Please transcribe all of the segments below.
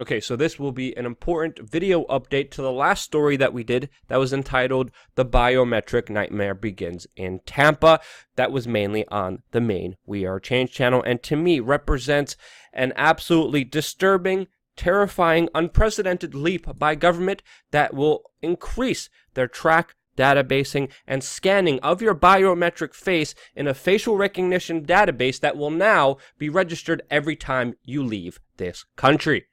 Okay, so this will be an important video update to the last story that we did that was entitled "The Biometric Nightmare Begins in Tampa." That was mainly on the main We Are Change channel, and to me represents an absolutely disturbing, terrifying, unprecedented leap by government that will increase their track databasing and scanning of your biometric face in a facial recognition database that will now be registered every time you leave this country.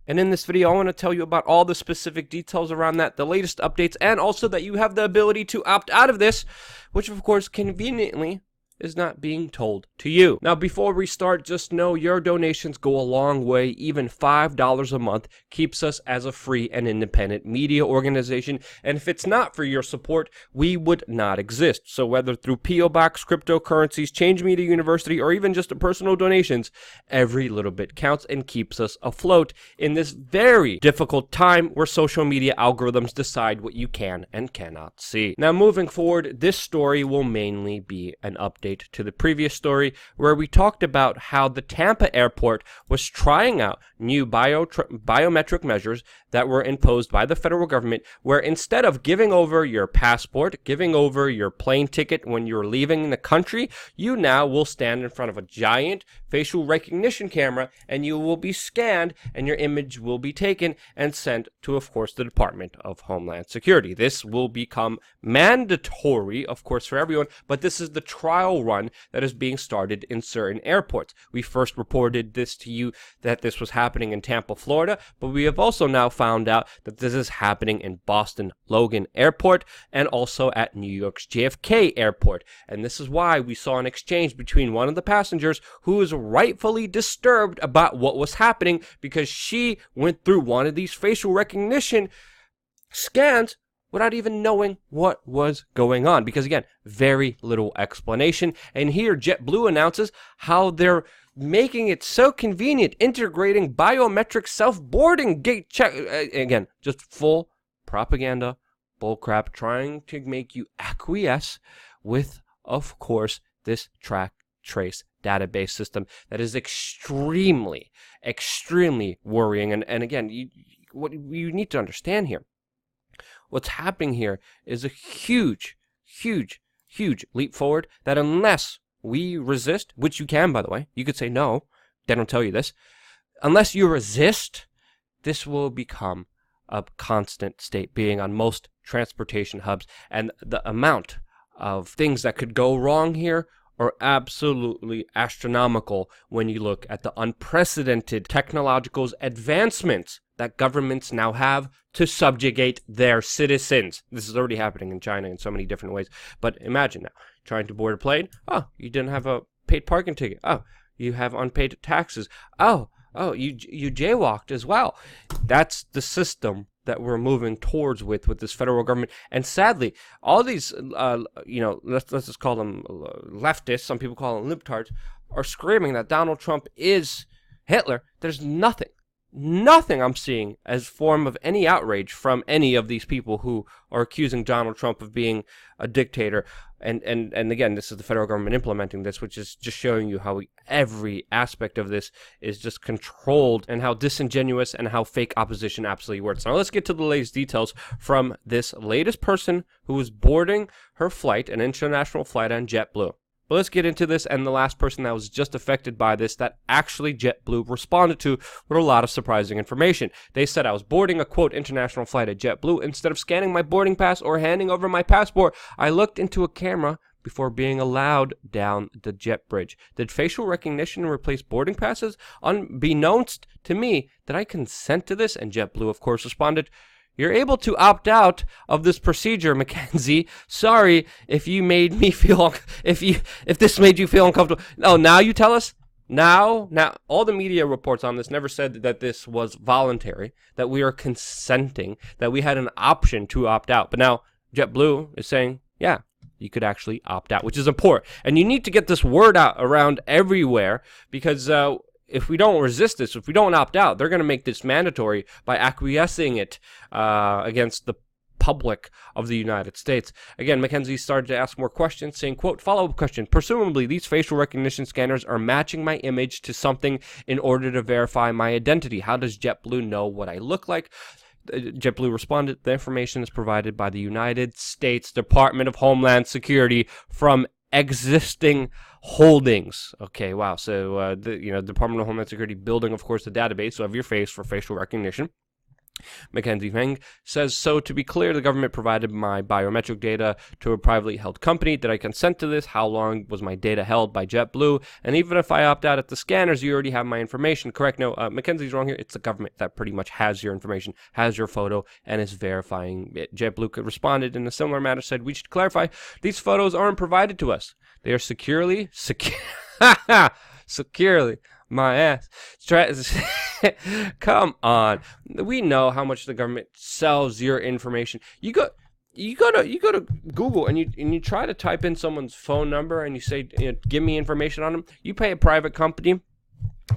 And in this video, I want to tell you about all the specific details around that, the latest updates, and also that you have the ability to opt out of this, which of course conveniently is not being told to you. Now, before we start, just know your donations go a long way. Even $5 a month keeps us as a free and independent media organization. And if it's not for your support, we would not exist. So whether through P.O. Box, cryptocurrencies, Change Media University, or even just personal donations, every little bit counts and keeps us afloat in this very difficult time where social media algorithms decide what you can and cannot see. Now, moving forward, this story will mainly be an update to the previous story where we talked about how the Tampa airport was trying out new biometric measures that were imposed by the federal government, where instead of giving over your passport, giving over your plane ticket when you're leaving the country, you now will stand in front of a giant facial recognition camera and you will be scanned and your image will be taken and sent to, of course, the Department of Homeland Security. This will become mandatory, of course, for everyone, but this is the trial run that is being started in certain airports. We first reported this to you that this was happening in Tampa, Florida, but we have also now found out that this is happening in Boston Logan Airport and also at New York's JFK Airport. And this is why we saw an exchange between one of the passengers who was rightfully disturbed about what was happening because she went through one of these facial recognition scans without even knowing what was going on. Because again, very little explanation. And here JetBlue announces how they're making it so convenient, integrating biometric self-boarding gate check. Again, just full propaganda, bullcrap, trying to make you acquiesce with, of course, this track trace database system that is extremely, extremely worrying. And again, what you need to understand here, what's happening here is a huge, huge, huge leap forward that unless we resist, which you can, by the way, you could say no, they don't tell you this. Unless you resist, this will become a constant state being on most transportation hubs. And the amount of things that could go wrong here are absolutely astronomical when you look at the unprecedented technological advancements that governments now have to subjugate their citizens. This is already happening in China in so many different ways. But imagine now, trying to board a plane. Oh, you didn't have a paid parking ticket. Oh, you have unpaid taxes. Oh, you jaywalked as well. That's the system that we're moving towards with this federal government. And sadly, all these, let's just call them leftists, some people call them libtards, are screaming that Donald Trump is Hitler. There's nothing I'm seeing as form of any outrage from any of these people who are accusing Donald Trump of being a dictator. And again, this is the federal government implementing this, which is just showing you how every aspect of this is just controlled and how disingenuous and how fake opposition absolutely works. Now let's get to the latest details from this latest person who was boarding her flight, an international flight on JetBlue. But let's get into this, and the last person that was just affected by this that actually JetBlue responded to with a lot of surprising information. They said, I was boarding a, quote, international flight at JetBlue. Instead of scanning my boarding pass or handing over my passport, I looked into a camera before being allowed down the jet bridge. Did facial recognition replace boarding passes? Unbeknownst to me, did I consent to this? And JetBlue, of course, responded, you're able to opt out of this procedure, Mackenzie. Sorry if you made me feel, if this made you feel uncomfortable. Oh, now you tell us? Now, all the media reports on this never said that this was voluntary, that we are consenting, that we had an option to opt out. But now JetBlue is saying, yeah, you could actually opt out, which is important. And you need to get this word out around everywhere because if we don't resist this, if we don't opt out, they're going to make this mandatory by acquiescing it against the Republic of the United States. Again, Mackenzie started to ask more questions, saying, quote, follow-up question, presumably these facial recognition scanners are matching my image to something in order to verify my identity. How does JetBlue know what I look like? JetBlue responded, the information is provided by the United States Department of Homeland Security from existing holdings. Okay, wow. So, the Department of Homeland Security building, of course, the database of your face for facial recognition. Mackenzie Feng says, so to be clear, the government provided my biometric data to a privately held company. Did I consent to this? How long was my data held by JetBlue? And even if I opt out at the scanners, you already have my information. Correct? No, Mackenzie's wrong here. It's the government that pretty much has your information, has your photo, and is verifying it. JetBlue responded in a similar manner, said, we should clarify, these photos aren't provided to us. They are securely, my ass. Come on. We know how much the government sells your information. You go to Google and you try to type in someone's phone number and you say, give me information on them. You pay a private company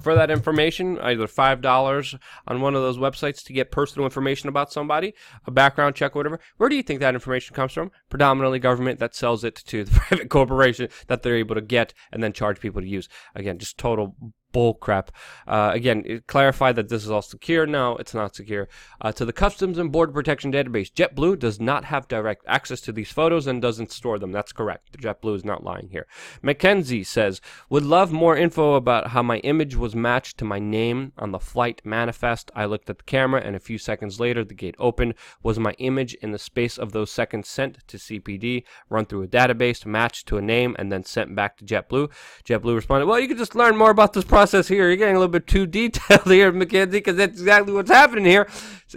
for that information, either $5 on one of those websites to get personal information about somebody, a background check or whatever. Where do you think that information comes from? Predominantly government that sells it to the private corporation that they're able to get and then charge people to use. Again, just total bull crap. Again, clarify that this is all secure. No, it's not secure. To the Customs and Border Protection database, JetBlue does not have direct access to these photos and doesn't store them. That's correct. JetBlue is not lying here. Mackenzie says, would love more info about how my image was matched to my name on the flight manifest. I looked at the camera and a few seconds later the gate opened. Was my image in the space of those seconds sent to CPD, run through a database, matched to a name, and then sent back to JetBlue? JetBlue responded, well, you can just learn more about this process here. You're getting a little bit too detailed here, Mackenzie, because that's exactly what's happening here.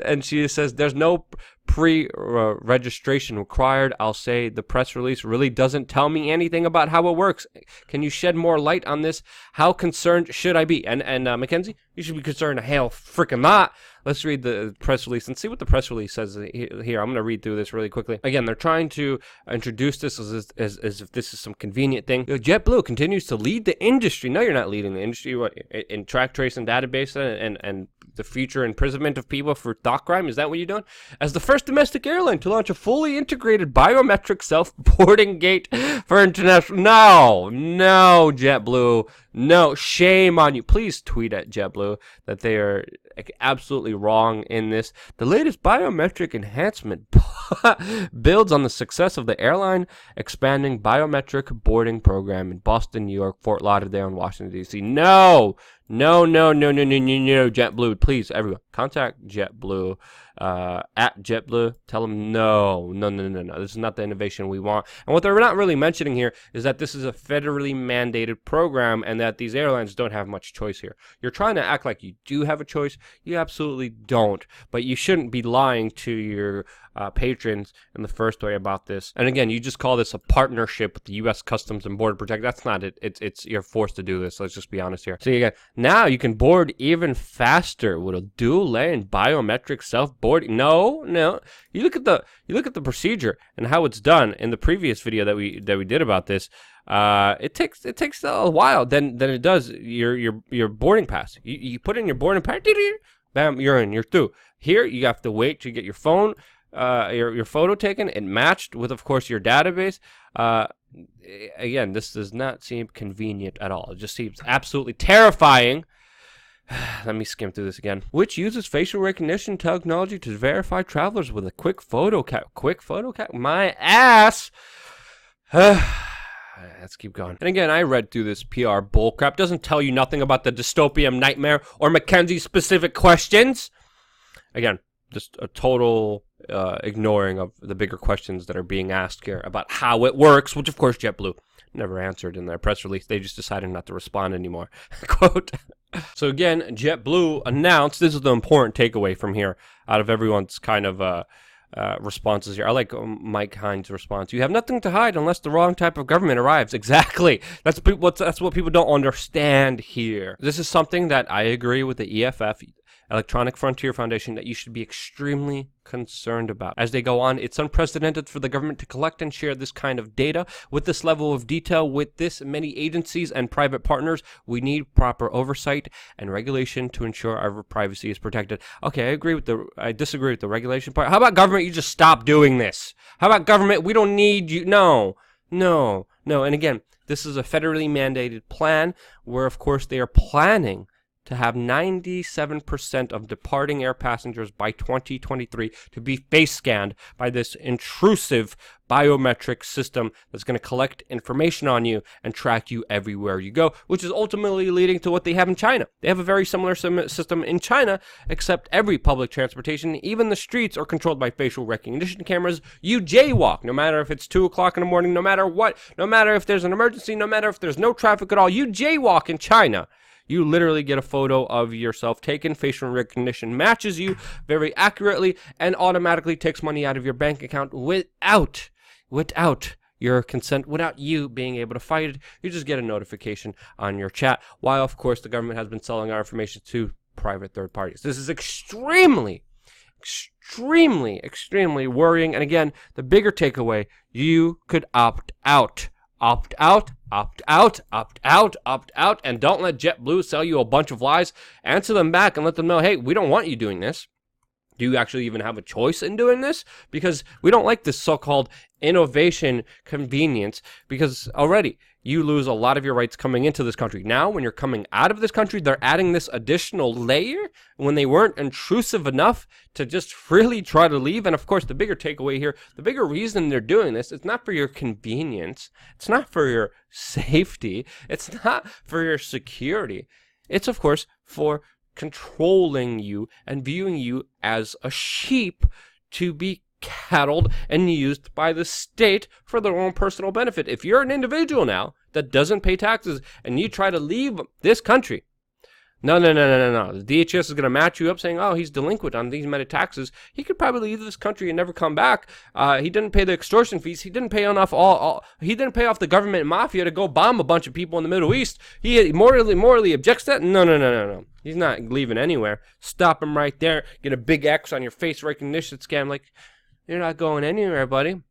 And she says there's no pre-registration required. I'll say the press release really doesn't tell me anything about how it works. Can you shed more light on this? How concerned should I be? And Mackenzie, you should be concerned. Hell, freaking not. Let's read the press release and see what the press release says here. I'm going to read through this really quickly. Again, they're trying to introduce this as if this is some convenient thing. JetBlue continues to lead the industry. No, you're not leading the industry. What, in track trace and database and the future imprisonment of people for thought crime? Is that what you're doing? As the first domestic airline to launch a fully integrated biometric self-boarding gate for international... No, JetBlue. No, shame on you. Please tweet at JetBlue that they are absolutely wrong in this. The latest biometric enhancement builds on the success of the airline expanding biometric boarding program in Boston, New York, Fort Lauderdale, and Washington, D.C. No, JetBlue. Please, everyone, contact JetBlue. At JetBlue, tell them no, this is not the innovation we want. And what they're not really mentioning here is that this is a federally mandated program and that these airlines don't have much choice here. You're trying to act like you do have a choice. You absolutely don't, but you shouldn't be lying to your patrons in the first way about this. And again, you just call this a partnership with the U.S. Customs and Border Protection. That's not it. It's you're forced to do this. Let's just be honest here. So again, now you can board even faster with a dual lane biometric self-boarding. No. You look at the procedure and how it's done in the previous video that we did about this. It takes a while than it does your boarding pass. You put in your boarding pass, bam, you're through. Here you have to wait to get your phone. Your photo taken and matched with, of course, your database. Again, this does not seem convenient at all. It just seems absolutely terrifying. Let me skim through this again. Which uses facial recognition technology to verify travelers with a quick photo cap. My ass. Let's keep going. And again, I read through this PR bullcrap. Doesn't tell you nothing about the dystopian nightmare or Mackenzie's specific questions. Again, just a total ignoring of the bigger questions that are being asked here about how it works, which of course JetBlue never answered in their press release. They just decided not to respond anymore. Quote. So again, JetBlue announced, this is the important takeaway from here out of everyone's kind of responses here. I like Mike Hines' response. You have nothing to hide unless the wrong type of government arrives. Exactly. That's what people don't understand here. This is something that I agree with the EFF. Electronic Frontier Foundation that you should be extremely concerned about. As they go on, it's unprecedented for the government to collect and share this kind of data with this level of detail with this many agencies and private partners. We need proper oversight and regulation to ensure our privacy is protected. Okay, I disagree with the regulation part. How about government, you just stop doing this? How about government, we don't need you? No. And again, this is a federally mandated plan where, of course, they are planning to have 97% of departing air passengers by 2023 to be face scanned by this intrusive biometric system that's going to collect information on you and track you everywhere you go, which is ultimately leading to what they have in China. They have a very similar system in China, except every public transportation, even the streets, are controlled by facial recognition cameras. You jaywalk, no matter if it's 2 o'clock in the morning, no matter what, no matter if there's an emergency, no matter if there's no traffic at all, you jaywalk in China. You literally get a photo of yourself taken, facial recognition matches you very accurately, and automatically takes money out of your bank account without your consent, without you being able to fight it. You just get a notification on your chat, while, of course, the government has been selling our information to private third parties. This is extremely worrying. And again, the bigger takeaway, you could opt out. Opt out, and don't let JetBlue sell you a bunch of lies. Answer them back and let them know, hey, we don't want you doing this. Do you actually even have a choice in doing this? Because we don't like this so-called innovation convenience, because already you lose a lot of your rights coming into this country. Now, when you're coming out of this country, they're adding this additional layer when they weren't intrusive enough to just really try to leave. And of course, the bigger takeaway here, the bigger reason they're doing this, it's not for your convenience. It's not for your safety. It's not for your security. It's, of course, for controlling you and viewing you as a sheep to be cattled and used by the state for their own personal benefit. If you're an individual now that doesn't pay taxes and you try to leave this country, no. The DHS is going to match you up saying, oh, he's delinquent on these many taxes. He could probably leave this country and never come back. He didn't pay the extortion fees. He didn't pay enough. He didn't pay off the government mafia to go bomb a bunch of people in the Middle East. He morally objects to that. No. He's not leaving anywhere. Stop him right there. Get a big X on your face recognition scam. Like, you're not going anywhere, buddy.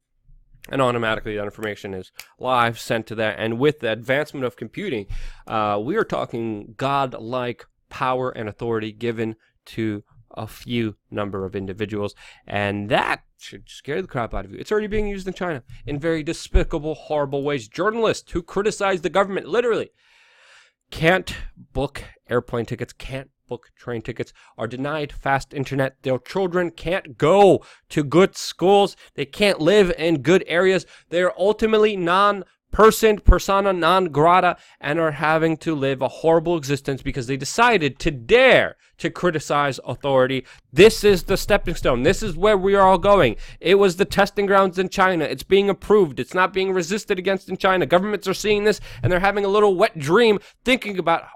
And automatically that information is live sent to that. And with the advancement of computing, we are talking godlike power and authority given to a few number of individuals. And that should scare the crap out of you. It's already being used in China in very despicable, horrible ways. Journalists who criticize the government literally can't book airplane tickets, can't book train tickets, are denied fast internet. Their children can't go to good schools. They can't live in good areas. They're ultimately persona non grata, and are having to live a horrible existence because they decided to dare to criticize authority. This is the stepping stone. This is where we are all going. It was the testing grounds in China. It's being approved. It's not being resisted against in China. Governments are seeing this, and they're having a little wet dream thinking about,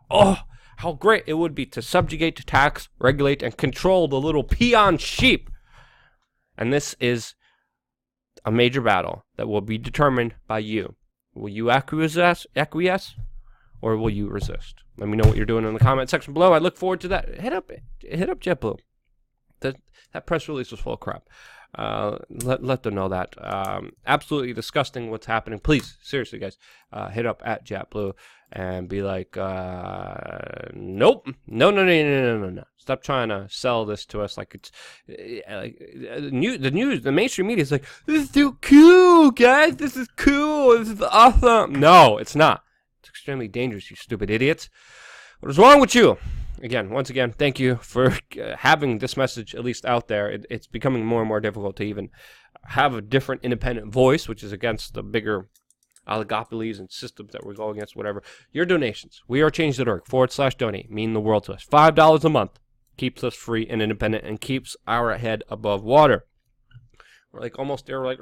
how great it would be to subjugate, tax, regulate, and control the little peon sheep. And this is a major battle that will be determined by you. Will you acquiesce, or will you resist? Let me know what you're doing in the comment section below. I look forward to that. Hit up JetBlue. That press release was full of crap. Let them know that. Absolutely disgusting what's happening. Please, seriously, guys, hit up at JetBlue and be like, nope, no. Stop trying to sell this to us like it's the mainstream media is like, this is too cool, guys. This is cool. This is awesome. No, it's not. It's extremely dangerous, you stupid idiots. What is wrong with you? Once again, thank you for having this message at least out there. It's becoming more and more difficult to even have a different independent voice, which is against the bigger oligopolies and systems that we're going against, whatever. Your donations, wearechange.org/donate, mean the world to us. $5 a month keeps us free and independent and keeps our head above water. We're like almost there. We're like,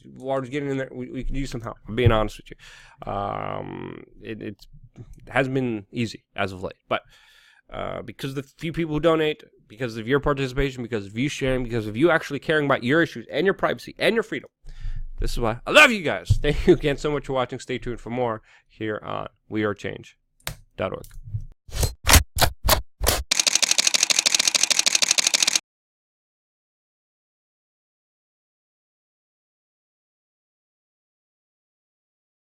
water's getting in there. We can use somehow. I'm being honest with you. It hasn't been easy as of late, but because of the few people who donate, because of your participation, because of you sharing, because of you actually caring about your issues and your privacy and your freedom, this is why I love you guys. Thank you again so much for watching. Stay tuned for more here on wearechange.org.